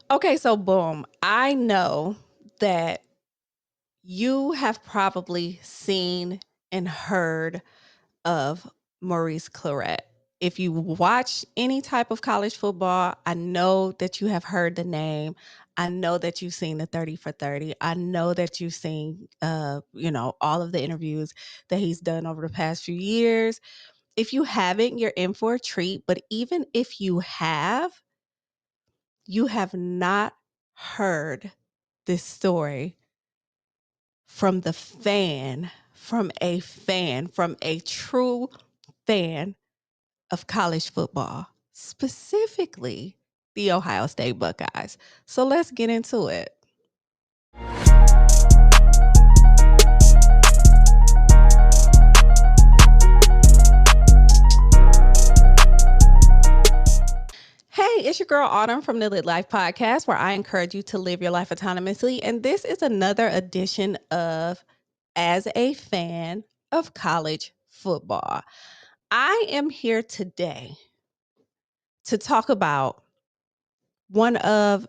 Okay, so boom. I know that you have probably seen and heard of Maurice Clarett. If you watch any type of college football, I know that you have heard the name. I know that you've seen the 30 for 30. I know that you've seen all of the interviews that he's done over the past few years. If you haven't, you're in for a treat, but even if you have not heard this story from a true fan of college football, specifically the Ohio State Buckeyes. So let's get into it. Hey, it's your girl Autumn from the Lit Life Podcast, where I encourage you to live your life autonomously. And this is another edition of As a Fan of College Football. I am here today to talk about one of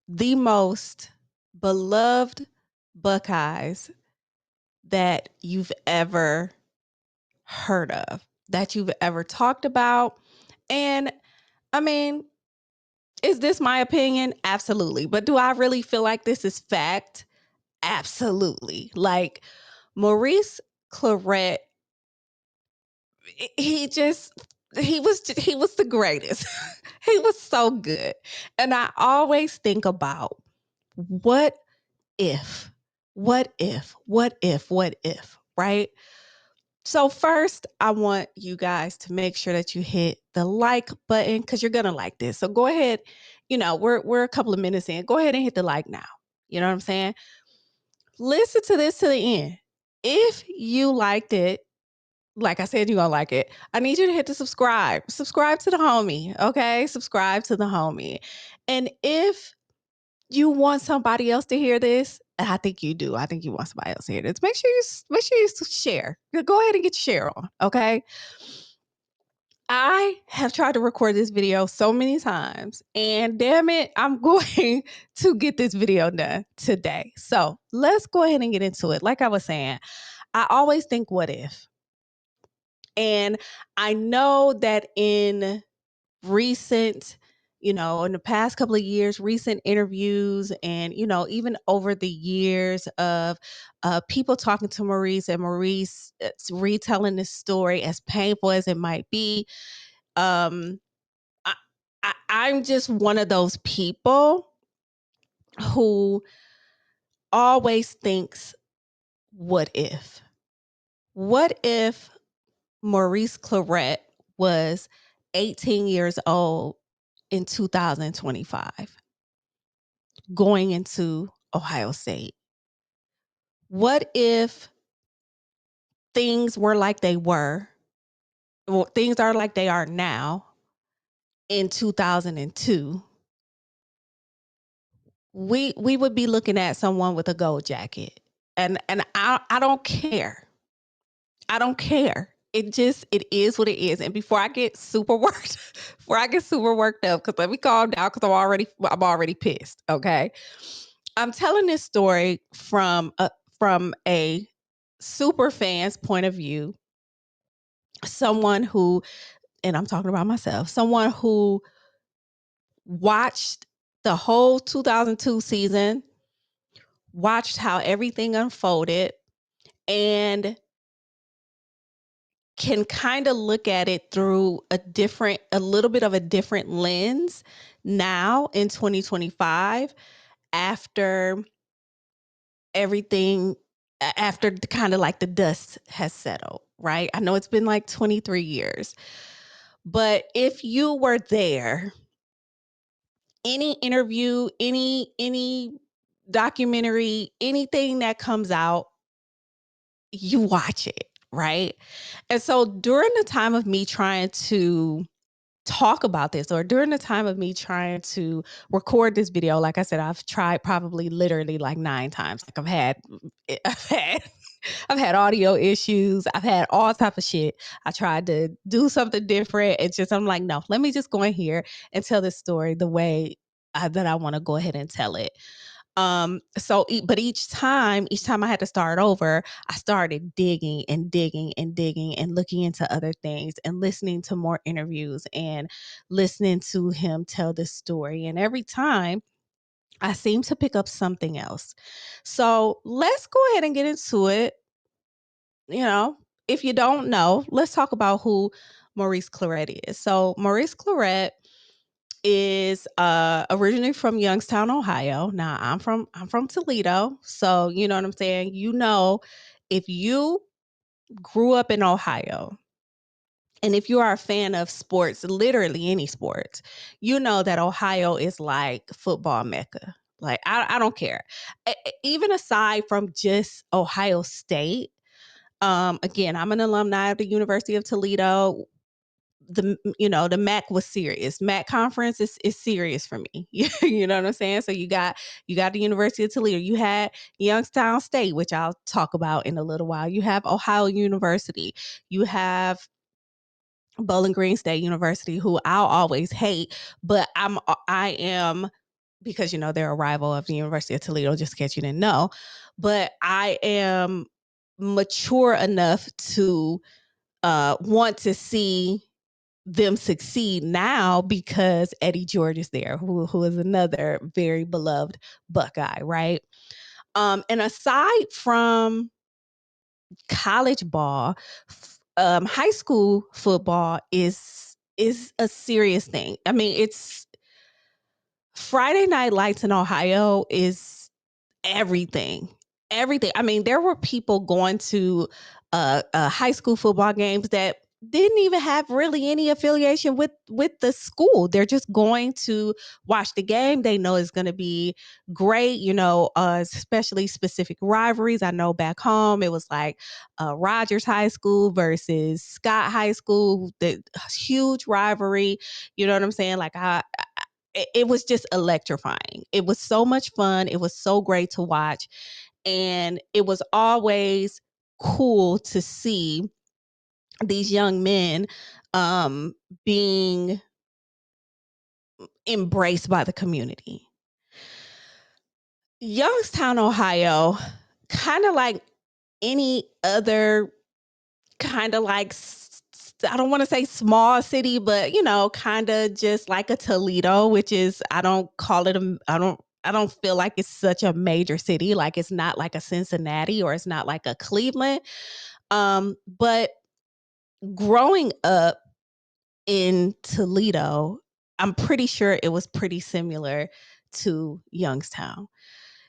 the most beloved Buckeyes that you've ever heard of, that you've ever talked about. And I mean, is this my opinion? Absolutely. But do I really feel like this is fact? Absolutely. Like Maurice Clarett, he just he was the greatest. He was so good. And I always think about what if, what if, right? So first, I want you guys to make sure that you hit the like button because you're gonna like this. So go ahead, we're a couple of minutes in. Go ahead and hit the like now. You know what I'm saying? Listen to this to the end. If you liked it, like I said, you're gonna like it. I need you to hit the subscribe. Subscribe to the homie. Okay. Subscribe to the homie. And if you want somebody else to hear this, I think you do. I think you want somebody else to hear this. Make sure you share. Go ahead and get your share on. Okay. I have tried to record this video so many times, and damn it, I'm going to get this video done today. So let's go ahead and get into it. Like I was saying, I always think, what if? And I know that in recent, in the past couple of years, recent interviews, and, even over the years of people talking to Maurice and Maurice retelling this story, as painful as it might be, um, I, I'm just one of those people who always thinks, what if? What if Maurice Clarett was 18 years old in 2025 going into Ohio State? What if things were like they were, or things are like they are now in 2002? We would be looking at someone with a gold jacket. And I don't care. I don't care. It is what it is. And before I get super worked, up, because let me calm down because I'm already pissed. Okay. I'm telling this story from a super fan's point of view, someone who, and I'm talking about myself, someone who watched the whole 2002 season, watched how everything unfolded, and can kind of look at it through a little bit of a different lens now in 2025, after everything, after kind of like the dust has settled, right? I know it's been like 23 years, but if you were there, any interview, any documentary, anything that comes out, you watch it, right? And so during the time of me trying to talk about this, or during the time of me trying to record this video, like I said, I've tried probably literally like 9 times. Like I've had I've had audio issues. I've had all type of shit. I tried to do something different. It's just, I'm like, no, let me just go in here and tell this story the way that I want to go ahead and tell it. But each time I had to start over, I started digging and digging and digging and looking into other things and listening to more interviews and listening to him tell this story. And every time I seem to pick up something else. So let's go ahead and get into it. You know, if you don't know, let's talk about who Maurice Clarett is. So Maurice Clarett is originally from Youngstown, Ohio. Now I'm from Toledo. So you know what I'm saying? You know, if you grew up in Ohio and if you are a fan of sports, literally any sports, you know that Ohio is like football mecca. Like I don't care. Even aside from just Ohio State, again, I'm an alumni of the University of Toledo. The MAC was serious. MAC conference is serious for me. You know what I'm saying? So you got the University of Toledo. You had Youngstown State, which I'll talk about in a little while. You have Ohio University. You have Bowling Green State University, who I'll always hate, but I am, because they're a rival of the University of Toledo, just in case you didn't know. But I am mature enough to want to see them succeed now because Eddie George is there, who is another very beloved Buckeye, right? And aside from college ball, high school football is a serious thing. I mean, it's Friday Night Lights in Ohio is everything. Everything. I mean, there were people going to high school football games that didn't even have really any affiliation with the school. They're just going to watch the game. They know it's going to be great, especially specific rivalries. I know back home it was like Rogers High School versus Scott High School, the huge rivalry. You know what I'm saying? Like it was just electrifying. It was so much fun. It was so great to watch. And it was always cool to see these young men being embraced by the community. Youngstown, Ohio, kind of like any other kind of like I don't want to say small city, but kind of just like a Toledo, which is I don't call it a I don't feel like it's such a major city. Like it's not like a Cincinnati or it's not like a Cleveland. But growing up in Toledo, I'm pretty sure it was pretty similar to Youngstown.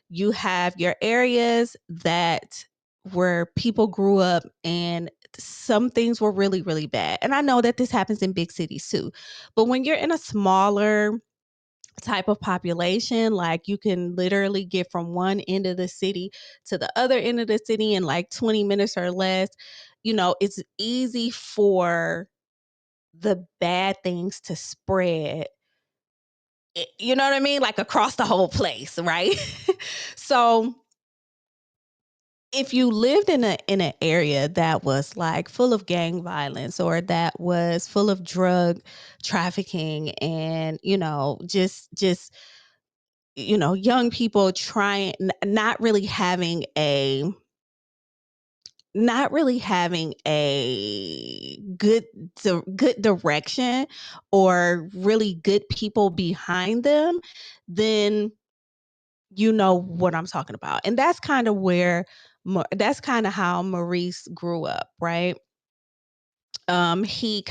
You have your areas that where people grew up and some things were really, really bad. And I know that this happens in big cities too. But when you're in a smaller type of population, like you can literally get from one end of the city to the other end of the city in like 20 minutes or less, it's easy for the bad things to spread. You know what I mean? Like across the whole place, right? So if you lived in an area that was like full of gang violence or that was full of drug trafficking and just young people trying not really having a good direction or really good people behind them, then you know what I'm talking about. And that's kind of that's kind of how Maurice grew up, right? He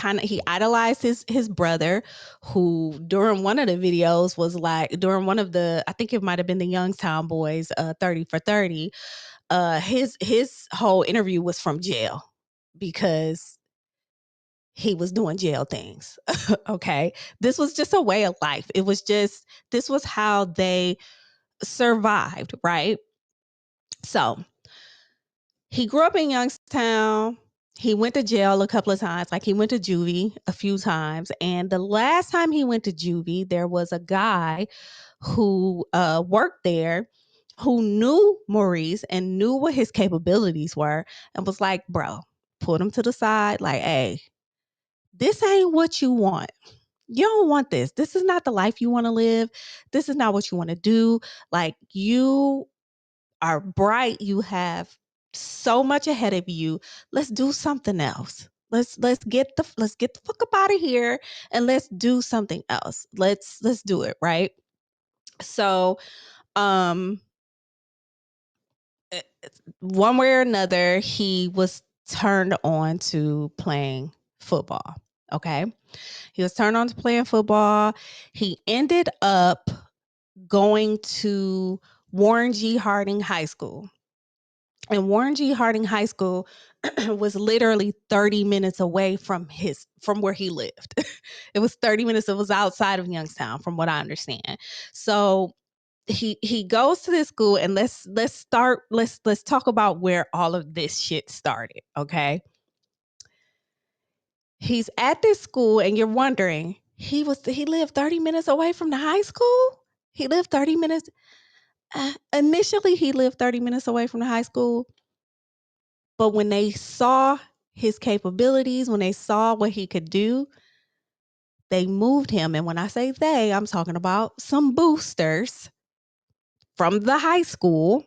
idolized his brother, who during one of the videos was like during one of the, I think it might have been the Youngstown Boys 30 for 30. His whole interview was from jail because he was doing jail things. Okay. This was just a way of life. This was how they survived, right? So he grew up in Youngstown. He went to jail a couple of times. Like he went to juvie a few times. And the last time he went to juvie, there was a guy who worked there who knew Maurice and knew what his capabilities were and was like, bro, put him to the side. Like, hey, this ain't what you want. You don't want this. This is not the life you want to live. This is not what you want to do. Like, you are bright. You have so much ahead of you. Let's do something else. Let's get the fuck up out of here and let's do something else. Let's do it, right? So, um one way or another, he was turned on to playing football. Okay. He was turned on to playing football. He ended up going to Warren G. Harding High School. And Warren G. Harding High School was literally 30 minutes away from where he lived. It was 30 minutes. It was outside of Youngstown, from what I understand. So he goes to this school, and let's talk about where all of this shit started. Okay. He's at this school, and you're wondering, he lived 30 minutes away from the high school. He lived 30 minutes. Initially, he lived 30 minutes away from the high school. But when they saw his capabilities, when they saw what he could do, they moved him. And when I say they, I'm talking about some boosters from the high school,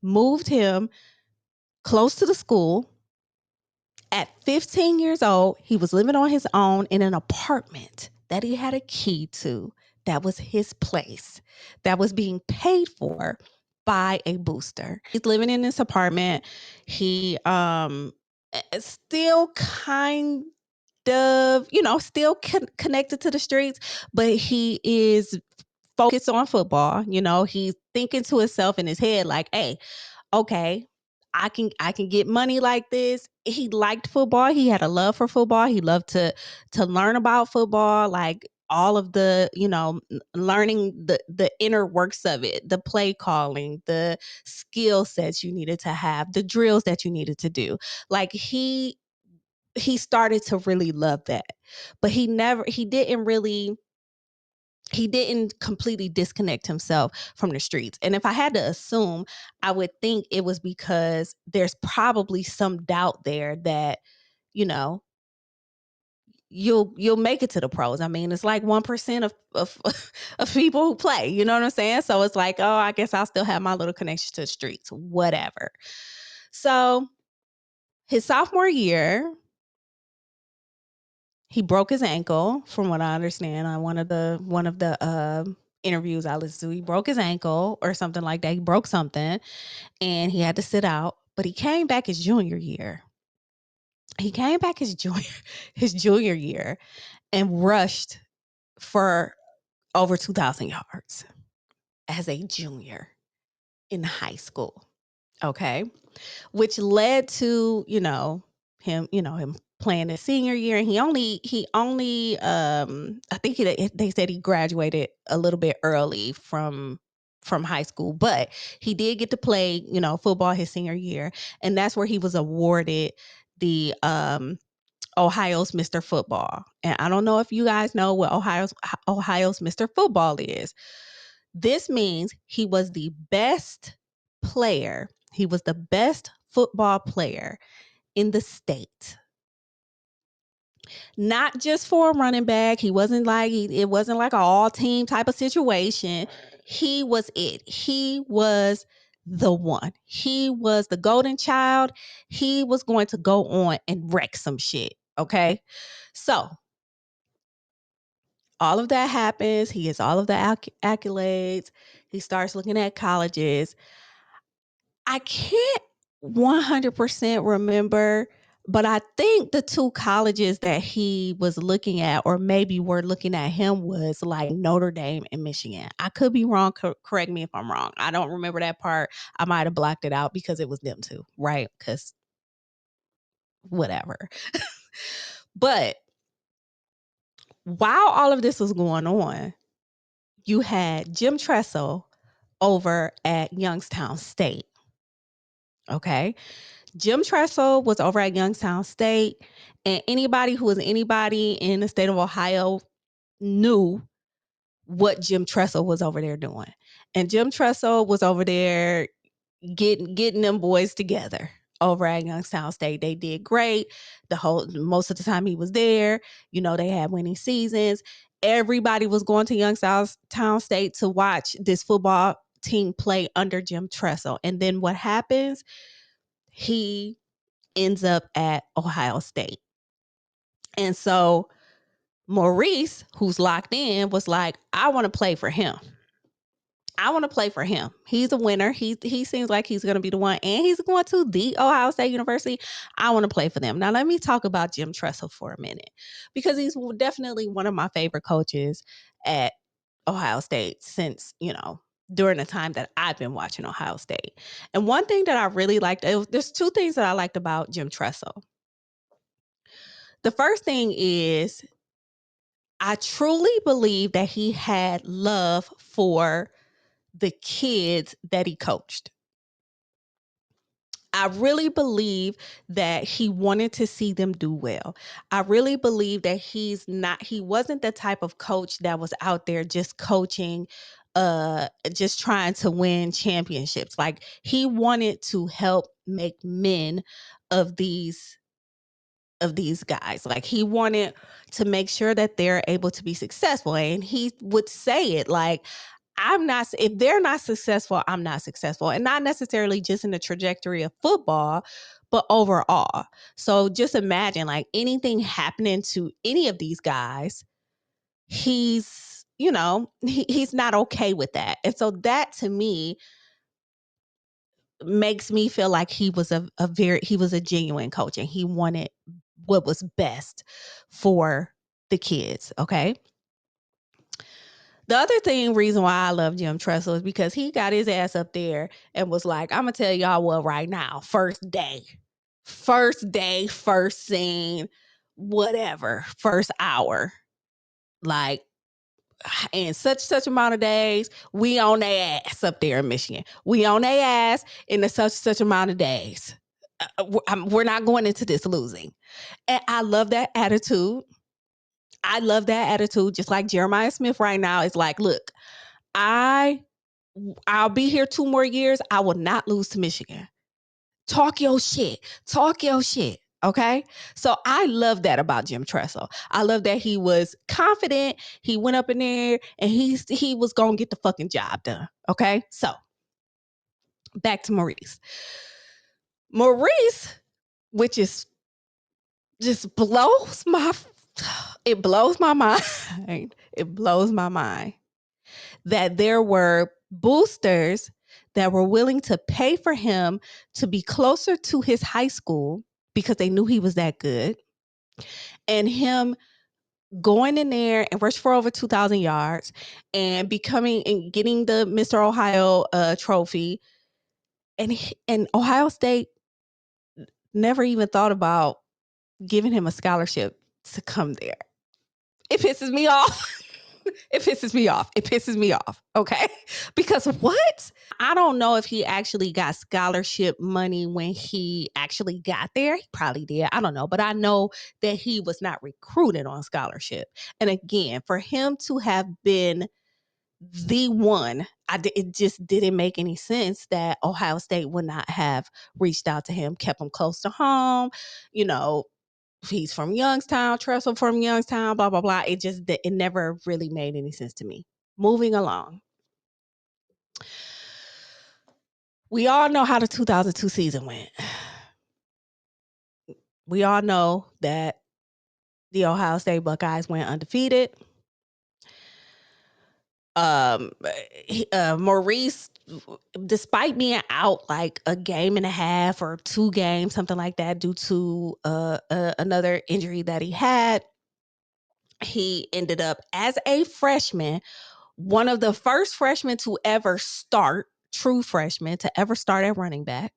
moved him close to the school. At 15 years old, he was living on his own in an apartment that he had a key to. That was his place, that was being paid for by a booster. He's living in this apartment. He is still kind of, still connected to the streets, but he is focused on football. He's thinking to himself in his head like, hey, okay, I can get money like this. He liked football. He had a love for football. He loved to learn about football, like all of the, learning the inner works of it, the play calling, the skill sets you needed to have, the drills that you needed to do. Like, he started to really love that. But he didn't completely disconnect himself from the streets. And if I had to assume, I would think it was because there's probably some doubt there that, you know, you'll make it to the pros. I mean, it's like 1% of of people who play, you know what I'm saying? So it's like, oh, I guess I'll still have my little connection to the streets, whatever. So his sophomore year, he broke his ankle, from what I understand. On one of the interviews I listened to, he broke his ankle or something like that. He broke something, and he had to sit out. But he came back his junior year. He came back his junior year and rushed for over 2,000 yards as a junior in high school. Okay. Which led to, him playing his senior year. And I think they said he graduated a little bit early from high school, but he did get to play, football his senior year. And that's where he was awarded the Ohio's Mr. Football. And I don't know if you guys know what Ohio's Mr. Football is. This means he was the best player. He was the best football player in the state. Not just for a running back. It wasn't like an all team type of situation. He was it. He was the one. He was the golden child. He was going to go on and wreck some shit. Okay. So all of that happens. He gets all of the accolades. He starts looking at colleges. I can't 100% remember, but I think the two colleges that he was looking at, or maybe were looking at him, was like Notre Dame and Michigan. I could be wrong. Correct me if I'm wrong. I don't remember that part. I might have blocked it out because it was them two, right? Because whatever. But while all of this was going on, you had Jim Tressel over at Youngstown State. Okay. Jim Tressel was over at Youngstown State, and anybody who was anybody in the state of Ohio knew what Jim Tressel was over there doing. And Jim Tressel was over there getting them boys together. over at Youngstown State. They did great. Most of the time he was there. They had winning seasons. Everybody was going to Youngstown State to watch this football team play under Jim Tressel. And then what happens? He ends up at Ohio State. And so Maurice, who's locked in, was like, I want to play for him. I want to play for him. He's a winner. He seems like he's going to be the one, and he's going to the Ohio State University. I want to play for them. Now, let me talk about Jim Tressel for a minute, because he's definitely one of my favorite coaches at Ohio State since, during the time that I've been watching Ohio State. And one thing that I really liked, there's two things that I liked about Jim Tressel. The first thing is, I truly believe that he had love for the kids that he coached. I really believe that he wanted to see them do well. I really believe that he wasn't the type of coach that was out there just coaching, just trying to win championships. Like, he wanted to help make men of these guys. Like, he wanted to make sure that they're able to be successful. And he would say it like, if they're not successful, I'm not successful. And not necessarily just in the trajectory of football, but overall. So just imagine, like, anything happening to any of these guys, he's not okay with that. And so that, to me, makes me feel like he was a genuine coach, and he wanted what was best for the kids. Okay. The other reason why I love Jim Tressel is because he got his ass up there and was like, I'm going to tell y'all what right now, first day, first scene, whatever, first hour, like, in such amount of days, we on their ass up there in Michigan. We on their ass in the such amount of days. We're not going into this losing. And I love that attitude. Just like Jeremiah Smith right now is like, look, I'll be here 2 more years. I will not lose to Michigan. Talk your shit. Okay. So I love that about Jim Tressel. I love that he was confident. He went up in there and he was going to get the fucking job done. Okay. So back to Maurice. Which is just it blows my mind. It blows my mind that there were boosters that were willing to pay for him to be closer to his high school because they knew he was that good. And him going in there and rush for over 2,000 yards and getting the Mr. Ohio trophy. And Ohio State never even thought about giving him a scholarship to come there. It pisses me off. It pisses me off. Okay. Because what? I don't know if he actually got scholarship money when he actually got there. He probably did. I don't know. But I know that he was not recruited on scholarship. And again, for him to have been the one, it just didn't make any sense that Ohio State would not have reached out to him, kept him close to home. He's from Youngstown, Tressel from Youngstown, blah, blah, blah. It never really made any sense to me. Moving along. We all know how the 2002 season went. We all know that the Ohio State Buckeyes went undefeated. Maurice, despite being out like a game and a half or 2 games, something like that, due to another injury that he had, he ended up as a freshman, one of the first freshmen to ever start, true freshman to ever start at running back.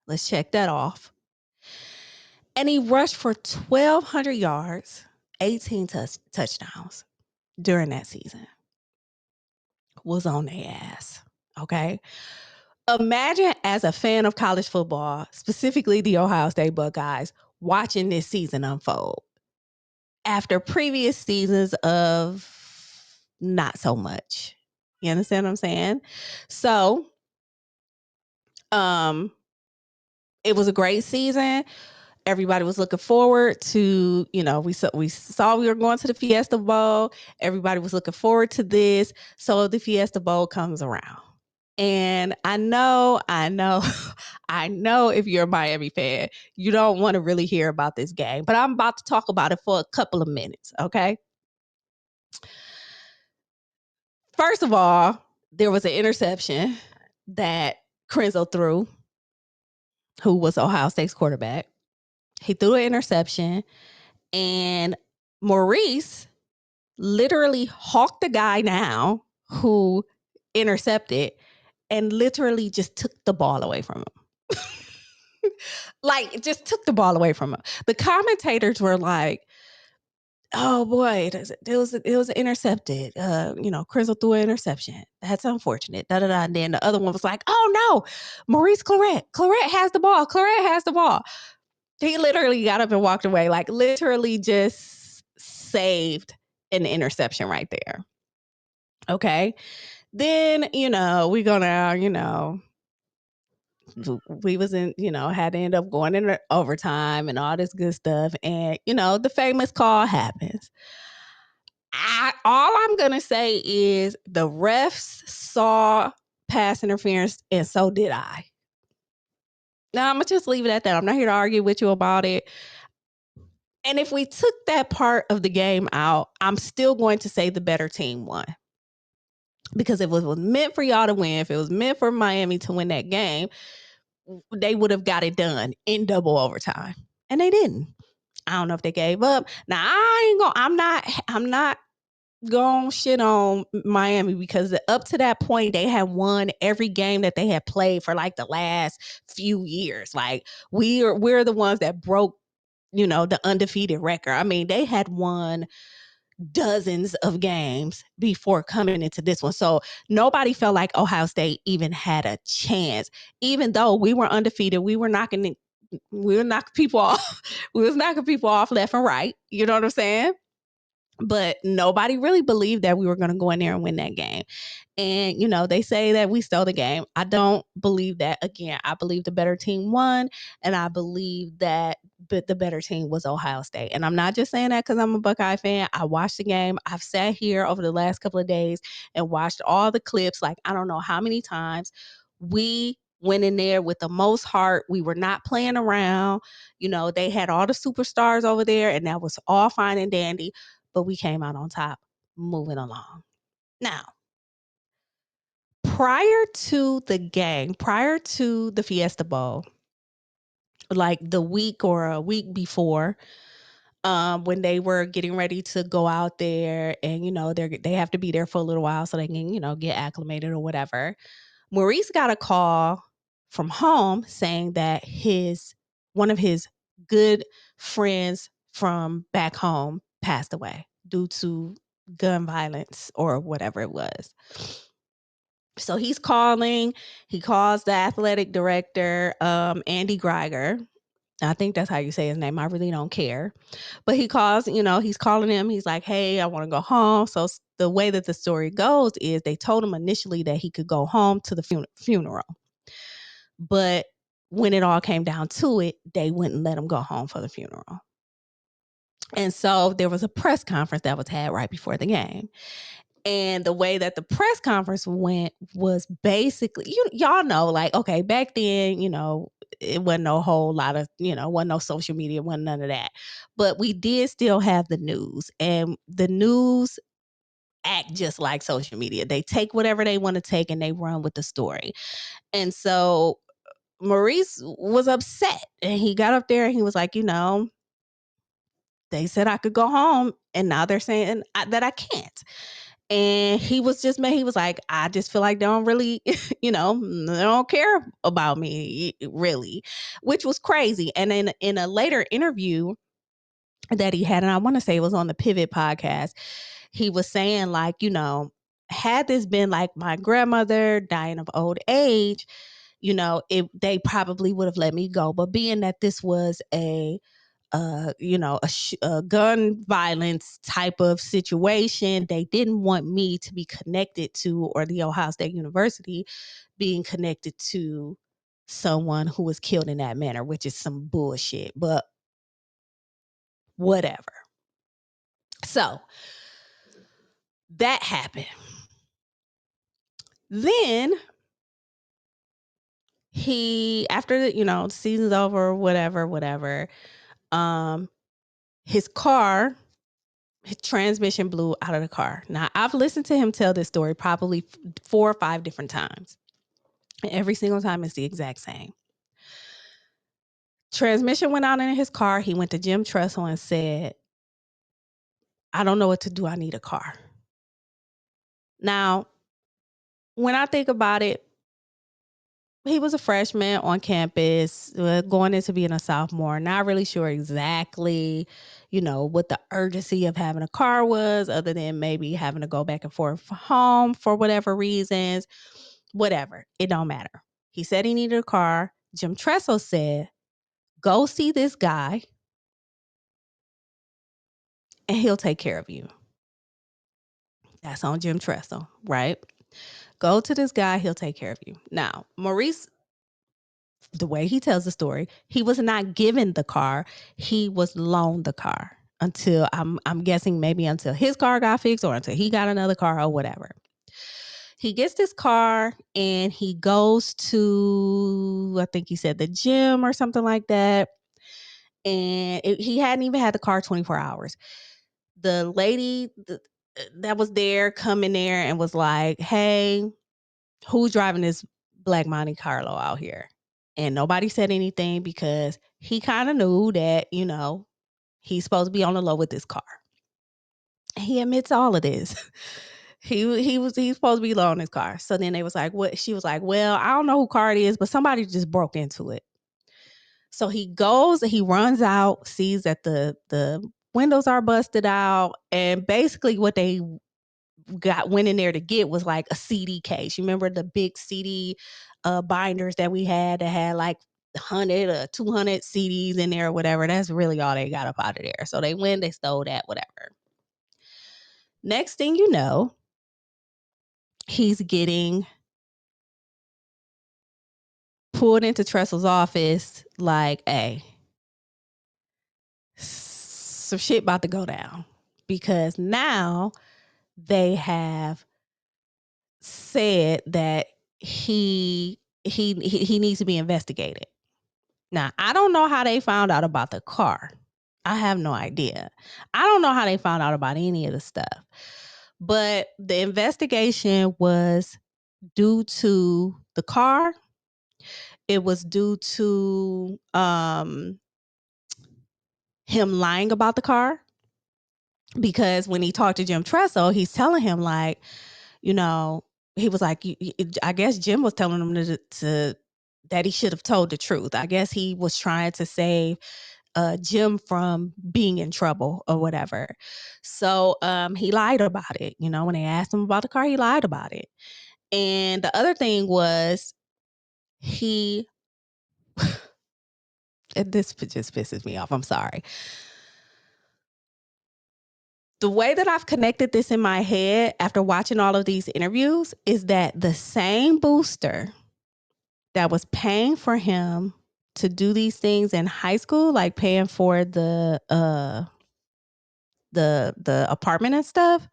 Let's check that off. And he rushed for 1,200 yards, 18 touchdowns during that season. Was on their ass. Okay. Imagine, as a fan of college football, specifically the Ohio State Buckeyes, watching this season unfold after previous seasons of not so much. You understand what I'm saying? So, It was a great season. Everybody was looking forward to, we saw we were going to the Fiesta Bowl. Everybody was looking forward to this. So the Fiesta Bowl comes around. And I know, I know if you're a Miami fan, you don't want to really hear about this game, but I'm about to talk about it for a couple of minutes, okay? First of all, there was an interception that Crenzo threw, who was Ohio State's quarterback. He threw an interception, and Maurice literally hawked the guy now who intercepted and literally just took the ball away from him. Like, just took the ball away from him. The commentators were like, "Oh boy, it was intercepted. Crystal threw an interception. That's unfortunate." Da da da. And then the other one was like, "Oh no, Maurice Clarett. Clarett has the ball. Clarett has the ball." He literally got up and walked away. Like, literally just saved an interception right there. Okay. Then, we gonna, we was in, had to end up going in overtime and all this good stuff. And, the famous call happens. All I'm gonna say is the refs saw pass interference, and so did I. Now I'm gonna just leave it at that. I'm not here to argue with you about it. And if we took that part of the game out, I'm still going to say the better team won. Because if it was meant for y'all to win, if it was meant for Miami to win that game, they would have got it done in double overtime. And they didn't. I don't know if they gave up. Now I'm not going shit on Miami, because up to that point they had won every game that they had played for like the last few years. Like, we're the ones that broke, the undefeated record. I mean, they had won dozens of games before coming into this one. So nobody felt like Ohio State even had a chance. Even though we were undefeated, we were knocking people off. We was knocking people off left and right. You know what I'm saying? But nobody really believed that we were going to go in there and win that game. And, they say that we stole the game. I don't believe that. Again, I believe the better team won. And I believe that the better team was Ohio State. And I'm not just saying that because I'm a Buckeye fan. I watched the game. I've sat here over the last couple of days and watched all the clips. Like, I don't know how many times we went in there with the most heart. We were not playing around. They had all the superstars over there, and that was all fine and dandy. But we came out on top, moving along. Now, prior to the game, prior to the Fiesta Bowl, like the week or a week before, when they were getting ready to go out there, and they have to be there for a little while so they can get acclimated or whatever. Maurice got a call from home saying that one of his good friends from back home passed away due to gun violence or whatever it was. So he's calling. He calls the athletic director, Andy Greiger. I think that's how you say his name. I really don't care. But he calls, he's calling him. He's like, "Hey, I want to go home." So the way that the story goes is they told him initially that he could go home to the funeral. But when it all came down to it, they wouldn't let him go home for the funeral. And so there was a press conference that was had right before the game. And the way that the press conference went was basically, y'all know, like, okay, back then, it wasn't no whole lot of, wasn't no social media, wasn't none of that. But we did still have the news, and the news act just like social media. They take whatever they want to take and they run with the story. And so Maurice was upset, and he got up there and he was like, they said I could go home, and now they're saying that I can't. And he was just mad. He was like, "I just feel like they don't really, they don't care about me, really," which was crazy. And then in a later interview that he had, and I want to say it was on the Pivot podcast, he was saying, like, had this been like my grandmother dying of old age, they probably would have let me go. But being that this was a gun violence type of situation, they didn't want me to be connected to, or the Ohio State University being connected to someone who was killed in that manner, which is some bullshit, but whatever. So that happened. Then after the season's over, whatever, um, his transmission blew out of the car. Now, I've listened to him tell this story probably 4 or 5 different times. And every single time it's the exact same. Transmission went out in his car. He went to Jim Tressel and said, I don't know what to do. I need a car. Now, when I think about it, he was a freshman on campus, going into being a sophomore. Not really sure exactly, what the urgency of having a car was, other than maybe having to go back and forth home for whatever reasons. Whatever. It don't matter. He said he needed a car. Jim Tressel said, go see this guy and he'll take care of you. That's on Jim Tressel, right? Go to this guy, he'll take care of you. Now, Maurice, the way he tells the story, he was not given the car. He was loaned the car until I'm guessing maybe until his car got fixed or until he got another car or whatever. He gets this car and he goes to, I think he said the gym or something like that. And he hadn't even had the car 24 hours. The lady that was there come in there and was like, hey, who's driving this black Monte Carlo out here? And nobody said anything because he kind of knew that, he's supposed to be on the low with this car. He admits all of this. He's supposed to be low on his car. So then they was like, what? She was like, well, I don't know who car it is, but somebody just broke into it. So he goes and he runs out, sees that the windows are busted out, and basically what they went in there to get was like a CD case. You remember the big CD binders that we had that had like 100 or 200 CDs in there or whatever? That's really all they got up out of there. So they went, they stole that, whatever. Next thing you know, he's getting pulled into Tressel's office like, hey, some shit about to go down, because now they have said that he needs to be investigated. Now, I don't know how they found out about the car. I have no idea. I don't know how they found out about any of the stuff. But the investigation was due to the car. It was due to him lying about the car. Because when he talked to Jim Tressel, he's telling him like, he was like, I guess Jim was telling him that he should have told the truth. I guess he was trying to save Jim from being in trouble or whatever. So he lied about it. When they asked him about the car, he lied about it. And the other thing was this just pisses me off. I'm sorry. The way that I've connected this in my head after watching all of these interviews is that the same booster that was paying for him to do these things in high school, like paying for the apartment and stuff,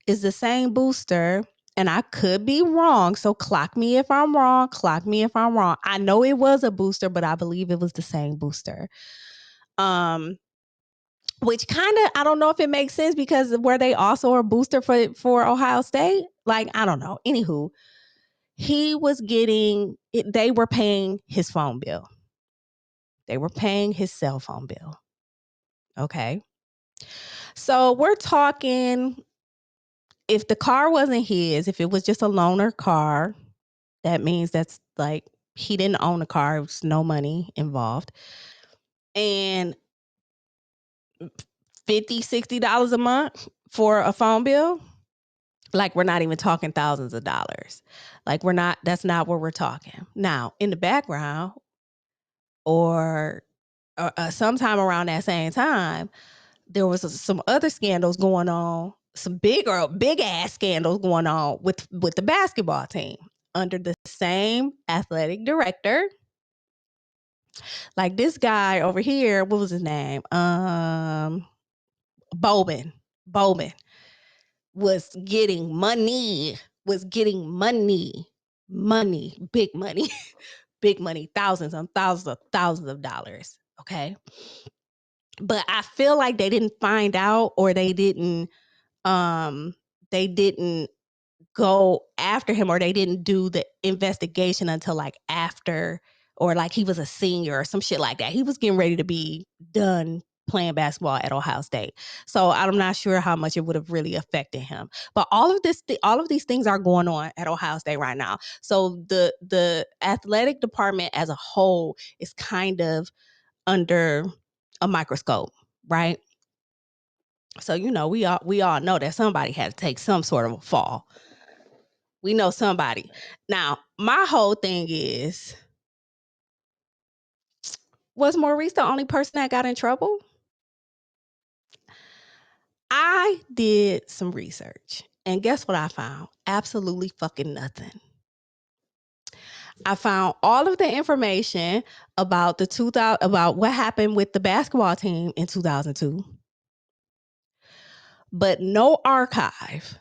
is the same booster. And I could be wrong, so clock me if I'm wrong. I know it was a booster, but I believe it was the same booster. Which kind of, I don't know if it makes sense, because were they also a booster for Ohio State? Like, I don't know. Anywho, he was getting it. They were paying his phone bill. They were paying his cell phone bill. Okay. So we're talking, if the car wasn't his, if it was just a loaner car, that means that's like he didn't own a car. It was no money involved. And $50-$60 a month for a phone bill. Like, we're not even talking thousands of dollars. Like, that's not what we're talking. Now, in the background, or sometime around that same time, there was some other scandals going on, some big ass scandals going on with the basketball team. under the same athletic director. Like this guy over here, what was his name? Bowman. Bowman was getting money, big money, big money, thousands of dollars. Okay. But I feel like they didn't find out, or they didn't go after him, or they didn't do the investigation until like after, or like he was a senior or some shit like that. He was getting ready to be done playing basketball at Ohio State. So I'm not sure how much it would have really affected him. But all of these things are going on at Ohio State right now. So the athletic department as a whole is kind of under a microscope, right? So we all know that somebody had to take some sort of a fall. We know somebody. Now, my whole thing is, was Maurice the only person that got in trouble? I did some research, and guess what I found? Absolutely fucking nothing. I found all of the information about about what happened with the basketball team in 2002, but no archive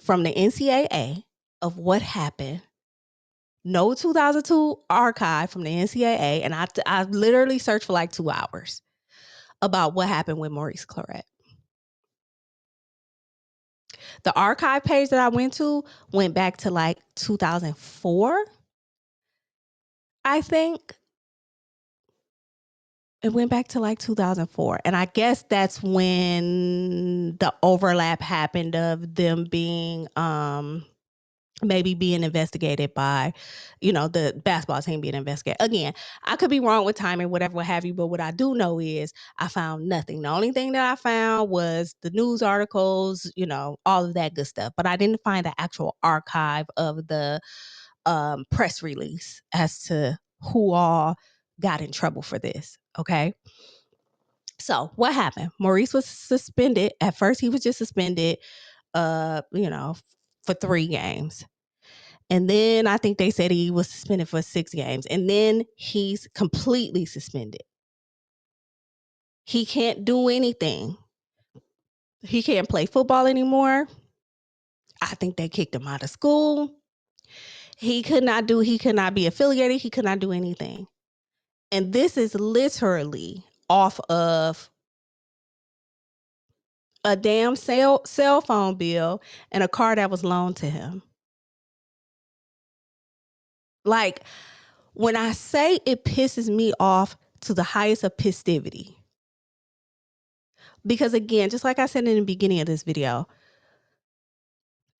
from the NCAA of what happened. No 2002 archive from the NCAA, and I literally searched for like 2 hours about what happened with Maurice Clarett. The archive page that I went to went back to like 2004, I think. It went back to like 2004. And I guess that's when the overlap happened of them being maybe being investigated by, the basketball team being investigated. Again, I could be wrong with timing, whatever, what have you, but what I do know is I found nothing. The only thing that I found was the news articles, all of that good stuff. But I didn't find the actual archive of the press release as to who all got in trouble for this. Okay. So what happened? Maurice was suspended. At first, he was just suspended, for 3 games. And then I think they said he was suspended for 6 games. And then he's completely suspended. He can't do anything. He can't play football anymore. I think they kicked him out of school. He could not be affiliated. He could not do anything. And this is literally off of a damn cell phone bill and a car that was loaned to him. Like, when I say it pisses me off to the highest of pistivity, because again, just like I said in the beginning of this video,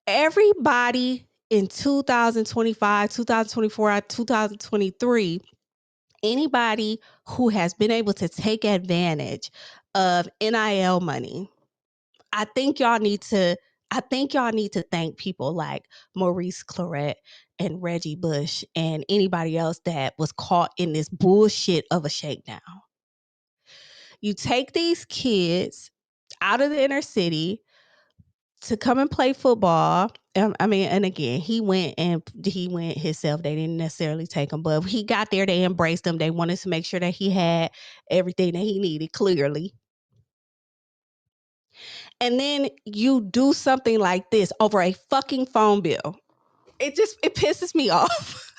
everybody in 2025, 2024, 2023, anybody who has been able to take advantage of NIL money, I think y'all need to thank people like Maurice Clarett and Reggie Bush and anybody else that was caught in this bullshit of a shakedown. You take these kids out of the inner city to come and play football. And again, he went himself. They didn't necessarily take him, but he got there. They embraced him. They wanted to make sure that he had everything that he needed, clearly. And then you do something like this over a fucking phone bill. It pisses me off.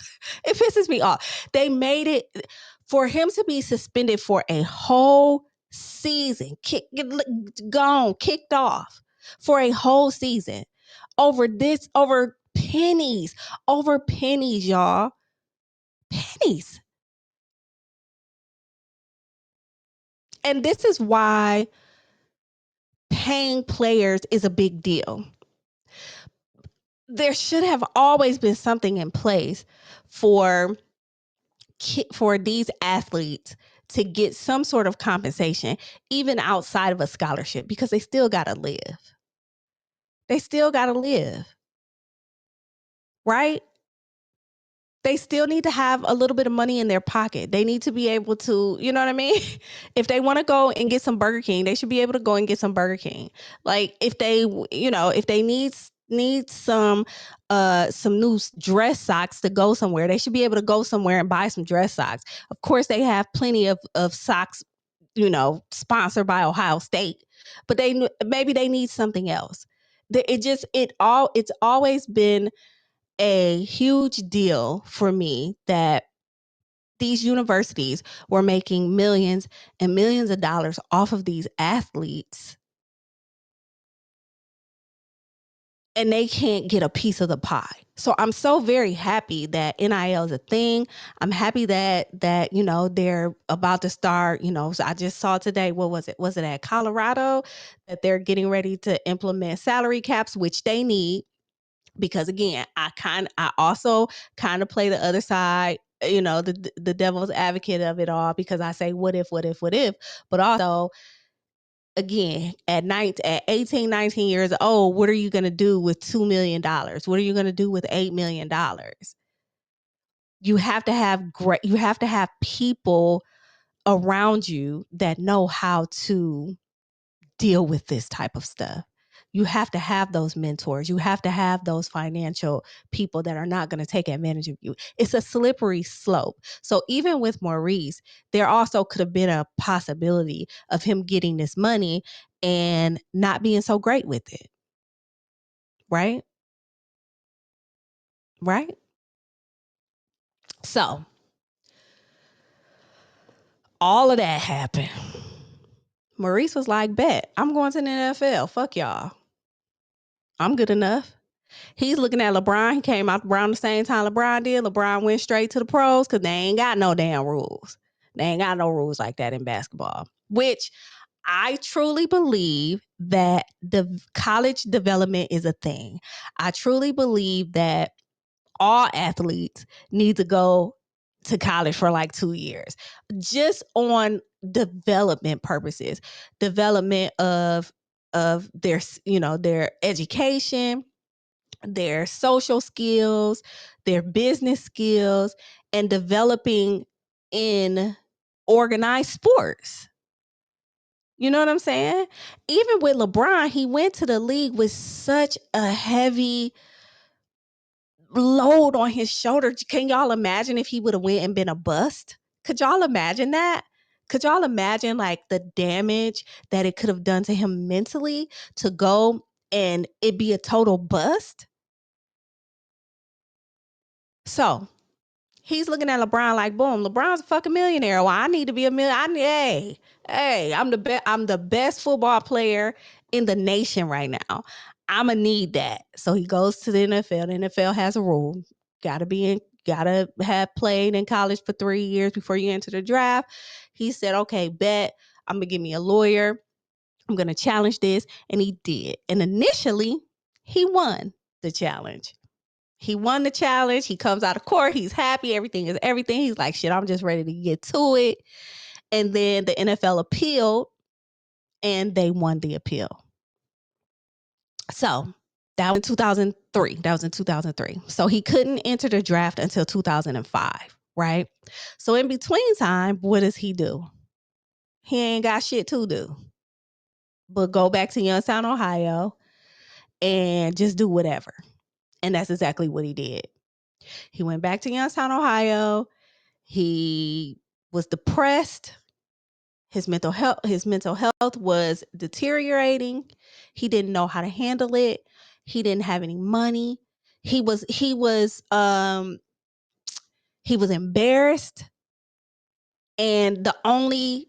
It pisses me off. They made it for him to be suspended for a whole season, kicked off for a whole season over pennies, y'all. Pennies. And this is why paying players is a big deal. There should have always been something in place for these athletes to get some sort of compensation, even outside of a scholarship, because they still got to live. Right? They still need to have a little bit of money in their pocket. They need to be able to, you know what I mean? If they want to go and get some Burger King, they should be able to go and get some Burger King. Like if they need need some new dress socks to go somewhere. They should be able to go somewhere and buy some dress socks. Of course, they have plenty of socks, sponsored by Ohio State, but maybe they need something else. It's always been a huge deal for me that these universities were making millions and millions of dollars off of these athletes, and they can't get a piece of the pie. So I'm so very happy that NIL is a thing. I'm happy that they're about to start, so I just saw today, what was it? Was it at Colorado that they're getting ready to implement salary caps, which they need, because again, I also kind of play the other side, the devil's advocate of it all, because I say what if, but also again, at 18, 19 years old, what are you going to do with $2 million? What are you going to do with $8 million? You have to have people around you that know how to deal with this type of stuff. You have to have those mentors. You have to have those financial people that are not going to take advantage of you. It's a slippery slope. So even with Maurice, there also could have been a possibility of him getting this money and not being so great with it. Right? Right? So all of that happened. Maurice was like, bet, I'm going to the NFL. Fuck y'all. I'm good enough. He's looking at LeBron. He came out around the same time LeBron did. LeBron went straight to the pros because they ain't got no damn rules. They ain't got no rules like that in basketball, which I truly believe that the college development is a thing. I truly believe that all athletes need to go to college for like 2 years, just on development purposes, development of their education, their social skills, their business skills, and developing in organized sports. You know what I'm saying? Even with LeBron, he went to the league with such a heavy load on his shoulder. Can y'all imagine if he would have went and been a bust? Could y'all imagine that? Could y'all imagine like the damage that it could have done to him mentally to go and it be a total bust? So he's looking at LeBron like, boom, LeBron's a fucking millionaire. Well, I need to be a millionaire. Hey, I'm the best football player in the nation right now. I'ma need that. So he goes to the NFL. The NFL has a rule. Gotta have played in college for 3 years before you enter the draft. He said, okay, bet. I'm gonna give me a lawyer. I'm gonna challenge this. And he did. And initially, he won the challenge. He won the challenge. He comes out of court. He's happy. Everything is everything. He's like, shit, I'm just ready to get to it. And then the NFL appealed and they won the appeal. So that was in 2003. So he couldn't enter the draft until 2005, right? So in between time, what does he do? He ain't got shit to do but go back to Youngstown, Ohio and just do whatever. And that's exactly what he did. He went back to Youngstown, Ohio. He was depressed. His mental health was deteriorating. He didn't know how to handle it. He didn't have any money. He was embarrassed, and the only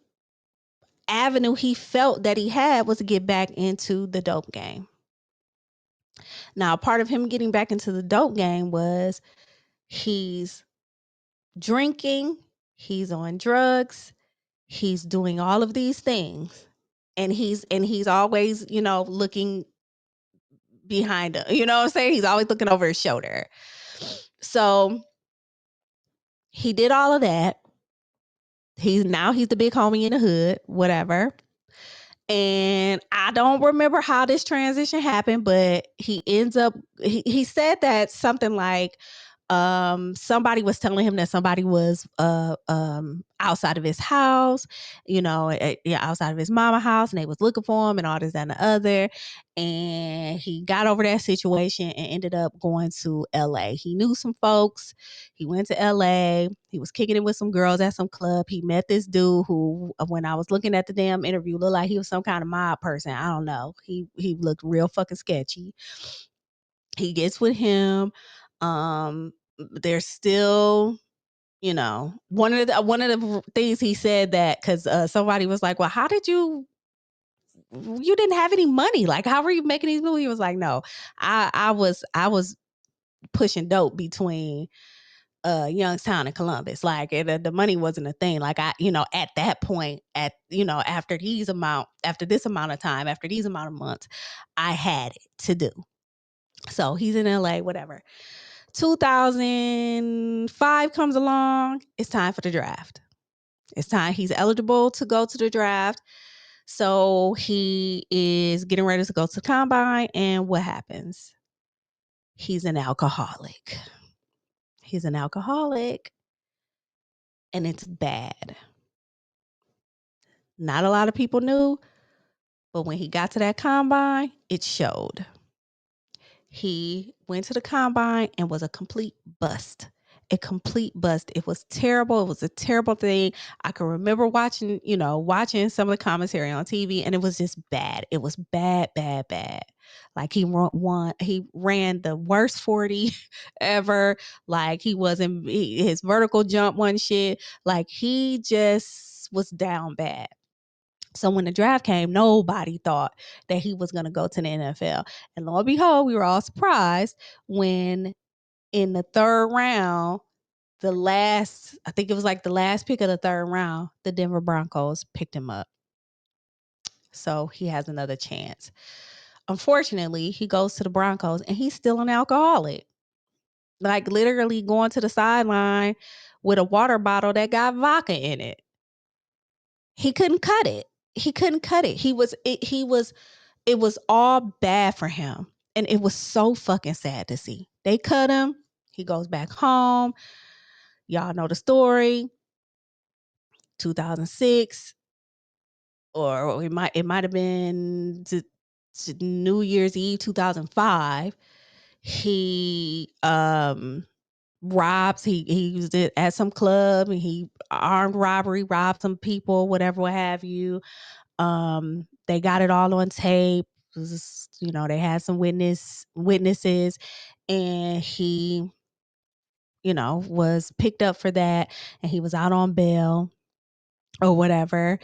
avenue he felt that he had was to get back into the dope game. Now, part of him getting back into the dope game was he's drinking, he's on drugs, he's doing all of these things, and he's always, looking behind him. You know what I'm saying? He's always looking over his shoulder. So he did all of that. He's the big homie in the hood, whatever. And I don't remember how this transition happened, but he ends up he said that something like Somebody was telling him that somebody was outside of his house, outside of his mama house, and they was looking for him and all this that, and the other. And he got over that situation and ended up going to LA. He knew some folks. He went to LA. He was kicking it with some girls at some club. He met this dude who, when I was looking at the damn interview, looked like he was some kind of mob person. I don't know. He looked real fucking sketchy. He gets with him. There's still, one of the things he said, that because somebody was like, well, how did you didn't have any money, like how were you making these movies? He was like, no, I was pushing dope between Youngstown and Columbus. Like the money wasn't a thing. Like at that point, after this amount of time, after these amount of months, I had it to do. So he's in LA, whatever. 2005 comes along. It's time for the draft. It's time. He's eligible to go to the draft. So he is getting ready to go to the combine. And what happens? He's an alcoholic. He's an alcoholic. And it's bad. Not a lot of people knew. But when he got to that combine, it showed. He went to the combine and was a complete bust. A complete bust. It was terrible. It was a terrible thing. I can remember watching some of the commentary on TV, and it was just bad. It was bad, bad, bad. Like he ran the worst 40 ever. Like his vertical jump one shit. Like he just was down bad. So when the draft came, nobody thought that he was going to go to the NFL. And lo and behold, we were all surprised when in the third round, I think it was like the last pick of the third round, the Denver Broncos picked him up. So he has another chance. Unfortunately, he goes to the Broncos and he's still an alcoholic. Like literally going to the sideline with a water bottle that got vodka in it. He couldn't cut it. It was all bad for him. And it was so fucking sad to see. They cut him. He goes back home. Y'all know the story. 2006, or it might have been to New Year's Eve 2005. He robs. He was at some club and he armed robbery, robbed some people, whatever, what have you. They got it all on tape. They had some witnesses, and he, was picked up for that, and he was out on bail or whatever.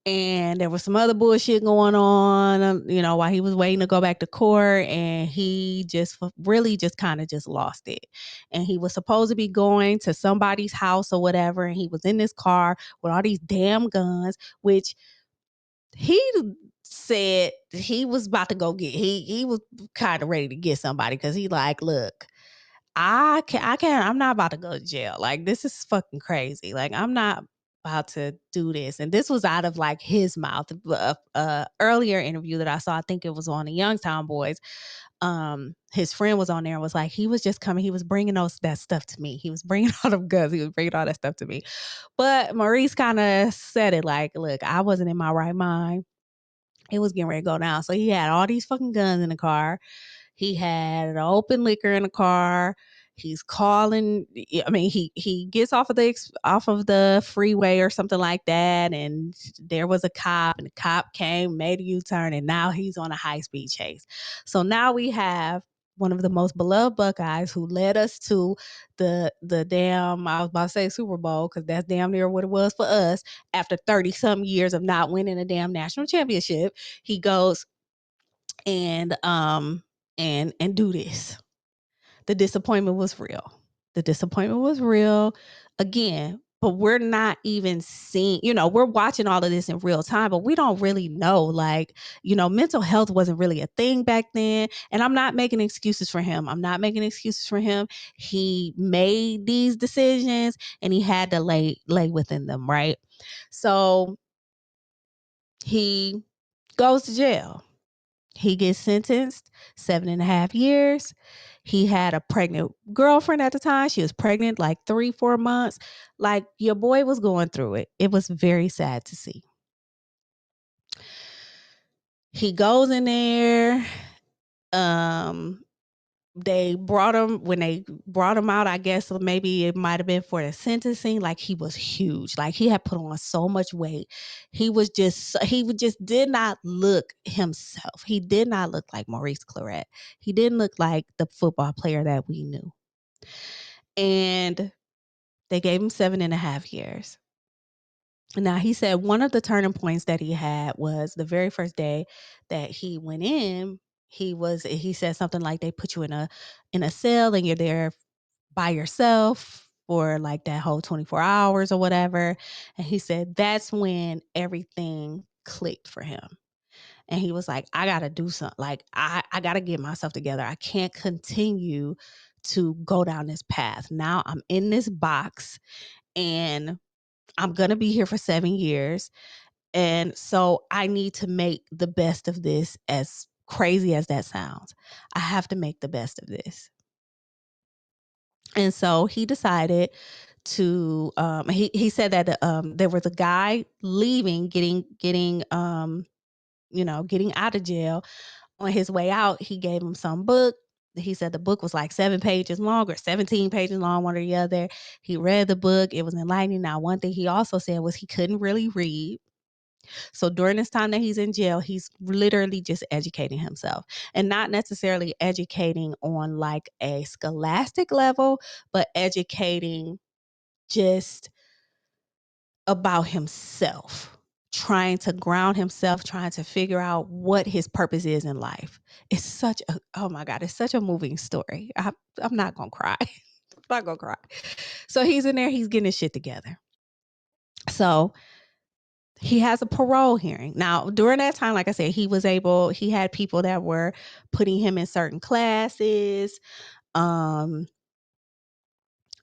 And there was some other bullshit going on, while he was waiting to go back to court, and he just really just kind of just lost it. And he was supposed to be going to somebody's house or whatever, and he was in this car with all these damn guns, which he said he was about to go get. He was kind of ready to get somebody because he like, look, I'm not about to go to jail. Like, this is fucking crazy. Like, I'm not about to do this. And this was out of like his mouth. Earlier interview that I saw, I think it was on the Youngstown Boys. His friend was on there and was like, he was just coming. He was bringing that stuff to me. He was bringing all them guns. He was bringing all that stuff to me. But Maurice kind of said it like, look, I wasn't in my right mind. It was getting ready to go down. So he had all these fucking guns in the car. He had open liquor in the car. He's calling. I mean, he gets off of the freeway or something like that, and there was a cop, and the cop came, made a U-turn, and now he's on a high-speed chase. So now we have one of the most beloved Buckeyes who led us to the damn, I was about to say Super Bowl, because that's damn near what it was for us. After 30-some years of not winning a damn national championship, he goes and do this. The disappointment was real. Again, but we're not even seeing, we're watching all of this in real time, but we don't really know, like, mental health wasn't really a thing back then. And I'm not making excuses for him. He made these decisions and he had to lay within them, right? So he goes to jail. He gets sentenced 7.5 years. He had a pregnant girlfriend at the time. She was pregnant like 3-4 months. Like, your boy was going through it. It was very sad to see. He goes in there. They brought him, when they brought him out, I guess maybe it might have been for the sentencing. Like, he was huge. Like, he had put on so much weight. He just did not look himself. He did not look like Maurice Clarett. He didn't look like the football player that we knew. And they gave him 7.5 years. Now, he said one of the turning points that he had was the very first day that he went in. He said something like, they put you in a cell and you're there by yourself for like that whole 24 hours or whatever. And he said that's when everything clicked for him. And he was like, I gotta do something. Like, I gotta get myself together. I can't continue to go down this path. Now I'm in this box and I'm going to be here for 7 years. And so I need to make the best of this, as crazy as that sounds. I have to make the best of this. And so he decided to, he said that there was a guy leaving, getting out of jail. On his way out, he gave him some book. He said the book was like 7 pages long or 17 pages long, one or the other. He read the book. It was enlightening. Now, one thing he also said was he couldn't really read. So during this time that he's in jail, he's literally just educating himself, and not necessarily educating on like a scholastic level, but educating just about himself, trying to ground himself, trying to figure out what his purpose is in life. It's such a, oh my God, it's such a moving story. I'm not going to cry. I'm not going to cry. So he's in there, he's getting his shit together. So he has a parole hearing. Now, during that time, like I said, he had people that were putting him in certain classes,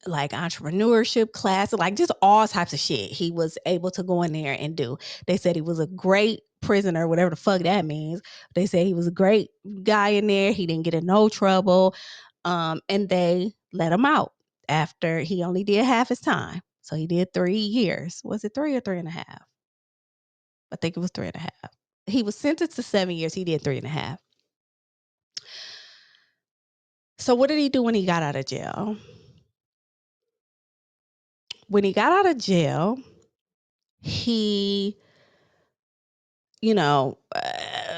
like entrepreneurship classes, like just all types of shit he was able to go in there and do. They said he was a great prisoner, whatever the fuck that means. They said he was a great guy in there. He didn't get in no trouble. And they let him out after he only did half his time. So he did 3 years. Was it 3 or 3.5? I think it was 3.5. He was sentenced to 7 years. He did 3.5. So what did he do when he got out of jail? When he got out of jail, he,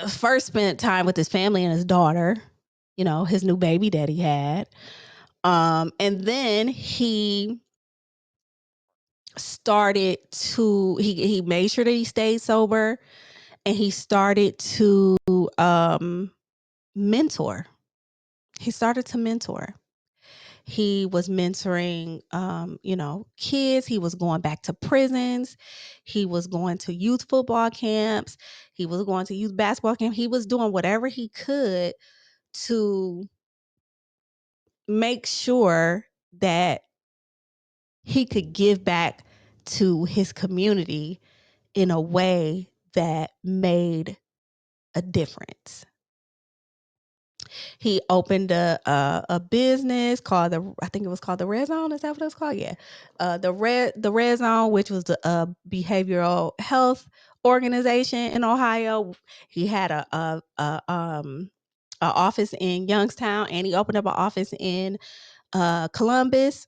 first spent time with his family and his daughter, his new baby that he had. And then he started to, he made sure that he stayed sober, and he started to mentor. He started to mentor. He was mentoring, kids. He was going back to prisons. He was going to youth football camps. He was going to youth basketball camp. He was doing whatever he could to make sure that he could give back to his community in a way that made a difference. He opened a business called I think it was called the Red Zone. Is that what it was called? Yeah, the Red Zone, which was the behavioral health organization in Ohio. He had a office in Youngstown, and he opened up an office in Columbus,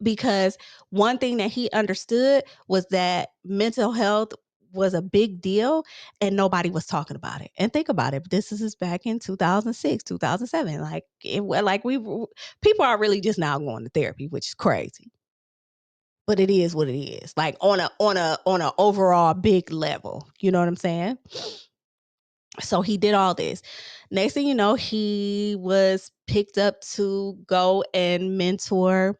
because one thing that he understood was that mental health was a big deal and nobody was talking about it. And think about it, this is back in 2006, 2007. Like, people are really just now going to therapy, which is crazy. But it is what it is. Like, on a overall big level, you know what I'm saying? So he did all this. Next thing you know, he was picked up to go and mentor,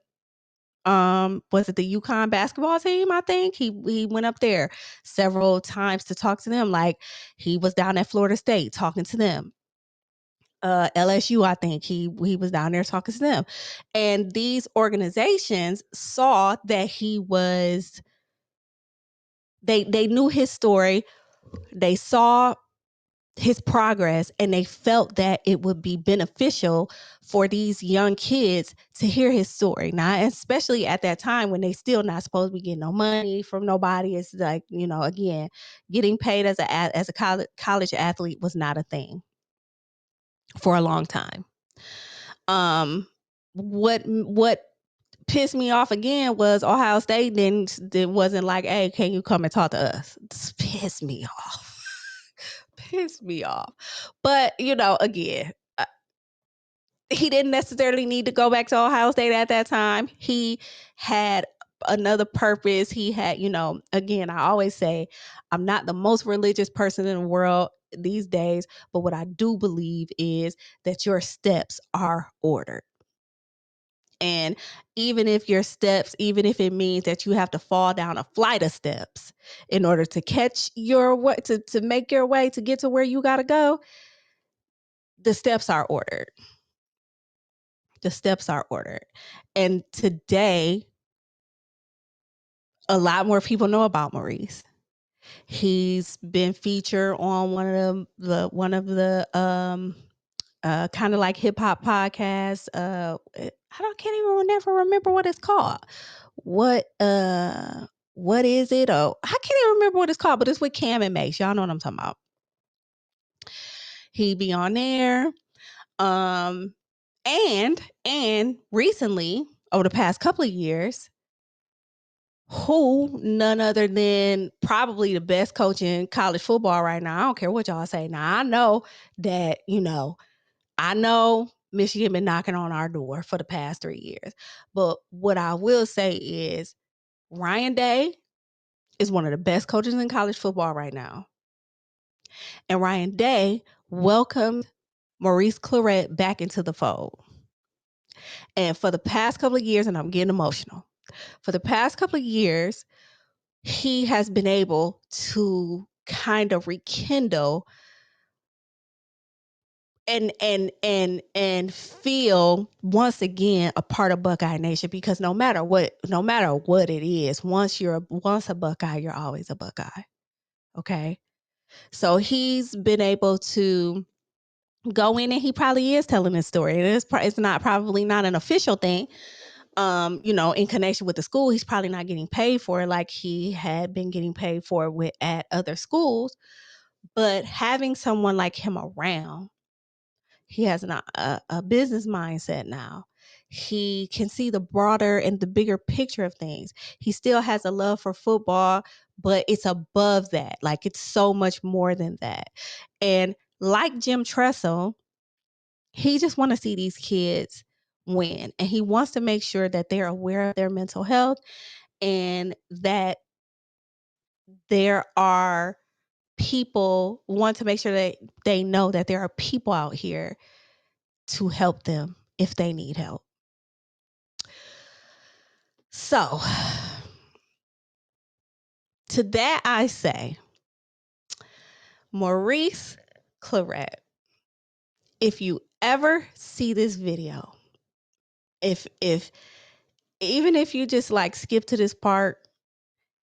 was it the UConn basketball team? I think he went up there several times to talk to them. Like, he was down at Florida State talking to them. LSU, I think he was down there talking to them. And these organizations saw that they knew his story. They saw his progress, and they felt that it would be beneficial for these young kids to hear his story. Now, especially at that time when they still not supposed to be getting no money from nobody. It's like, again, getting paid as a college athlete was not a thing for a long time. What pissed me off again was Ohio State wasn't like, hey, can you come and talk to us? This pissed me off. Pissed me off. But, again, he didn't necessarily need to go back to Ohio State at that time. He had another purpose. He had, again, I always say I'm not the most religious person in the world these days, but what I do believe is that your steps are ordered. And even if it means that you have to fall down a flight of steps in order to catch your way, to make your way to get to where you got to go, the steps are ordered. The steps are ordered. And today, a lot more people know about Maurice. He's been featured on one of the kind of like hip hop podcasts. Can't even never remember what it's called. What is it? Oh, I can't even remember what it's called, but it's with Cam and Mace. Y'all know what I'm talking about. He be on there. And recently, over the past couple of years, who none other than probably the best coach in college football right now. I don't care what y'all say. Now I know that, I know Michigan been knocking on our door for the past 3 years. But what I will say is Ryan Day is one of the best coaches in college football right now. And Ryan Day welcomed Maurice Clarett back into the fold. And for the past couple of years, and I'm getting emotional, for the past couple of years, he has been able to kind of rekindle and feel once again a part of Buckeye Nation, because no matter what it is, once a Buckeye, you're always a Buckeye. Okay. So he's been able to go in, and he probably is telling his story. It's probably not an official thing. In connection with the school, he's probably not getting paid for it like he had been getting paid for it at other schools. But having someone like him around, he has a business mindset now. He can see the broader and the bigger picture of things. He still has a love for football, but it's above that. Like, it's so much more than that. And like Jim Tressel, he just wants to see these kids win. And he wants to make sure that they're aware of their mental health, and that there are want to make sure that they know that there are people out here to help them if they need help. So, to that I say, Maurice Clarett, if you ever see this video, if even if you just like skip to this part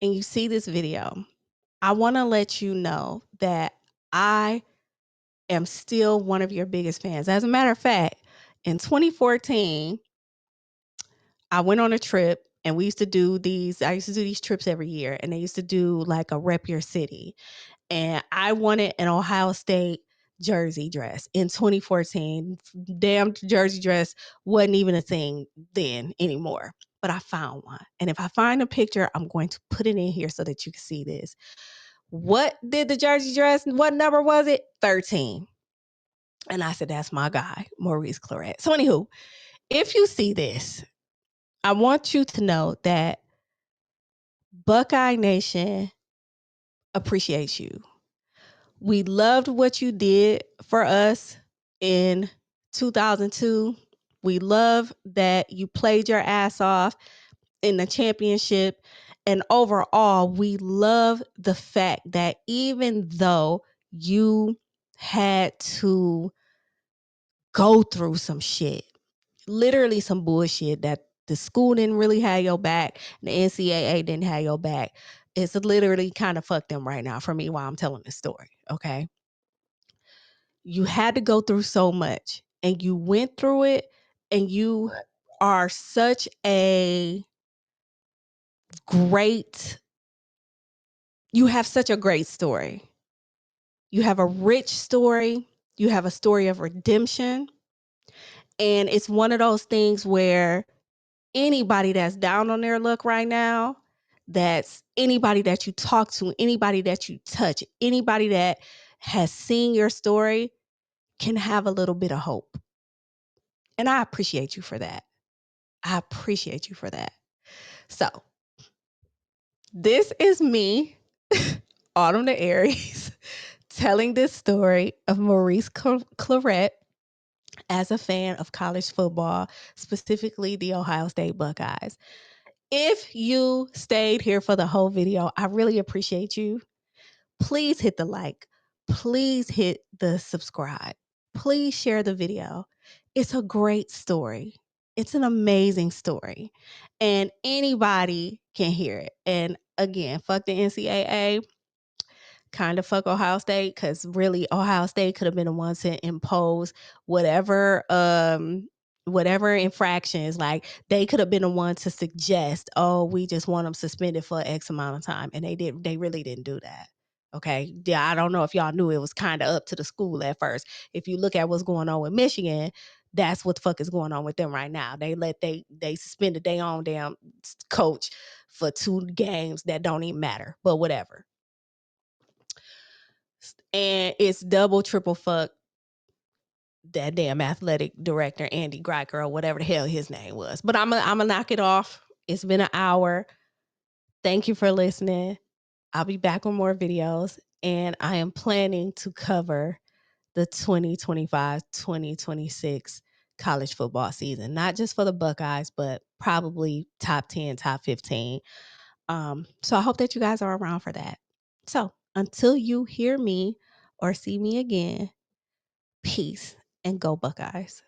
and you see this video, I want to let you know that I am still one of your biggest fans. As a matter of fact, in 2014, I went on a trip, and I used to do these trips every year, and they used to do like a rep your city. And I wanted an Ohio State jersey dress in 2014. Damn, jersey dress wasn't even a thing then anymore, but I found one. And if I find a picture, I'm going to put it in here so that you can see this. What did the jersey dress? What number was it? 13. And I said, that's my guy, Maurice Clarett. So anywho, if you see this, I want you to know that Buckeye Nation appreciates you. We loved what you did for us in 2002. We love that you played your ass off in the championship. And overall, we love the fact that even though you had to go through some shit, literally some bullshit, that the school didn't really have your back, the NCAA didn't have your back. It's literally kind of fucked them right now for me while I'm telling this story, okay? You had to go through so much, and you went through it, and you are such a great you have such a great story. You have a rich story. You have a story of redemption. And it's one of those things where anybody that's down on their luck right now, that's anybody that you talk to, anybody that you touch, anybody that has seen your story can have a little bit of hope. And I appreciate you for that. I appreciate you for that. So, this is me, Autumn the Aries, telling this story of Maurice Clarett as a fan of college football, specifically the Ohio State Buckeyes. If you stayed here for the whole video, I really appreciate you. Please hit the like. Please hit the subscribe. Please share the video. It's a great story. It's an amazing story. And anybody can hear it. And again, fuck the NCAA, kind of fuck Ohio State, because really Ohio State could have been the ones to impose whatever whatever infractions. Like, they could have been the ones to suggest, oh, we just want them suspended for X amount of time, and they really didn't do that. Okay, yeah, I don't know if y'all knew it was kind of up to the school at first. If you look at what's going on with Michigan, that's what the fuck is going on with them right now. They suspended their own damn coach for 2 games that don't even matter, but whatever. And it's double, triple fuck that damn athletic director, Andy Greiker, or whatever the hell his name was. But I'm gonna knock it off. It's been an hour. Thank you for listening. I'll be back with more videos, and I am planning to cover the 2025-2026 college football season, not just for the Buckeyes, but probably top 10, top 15. So I hope that you guys are around for that. So until you hear me or see me again, peace and go Buckeyes.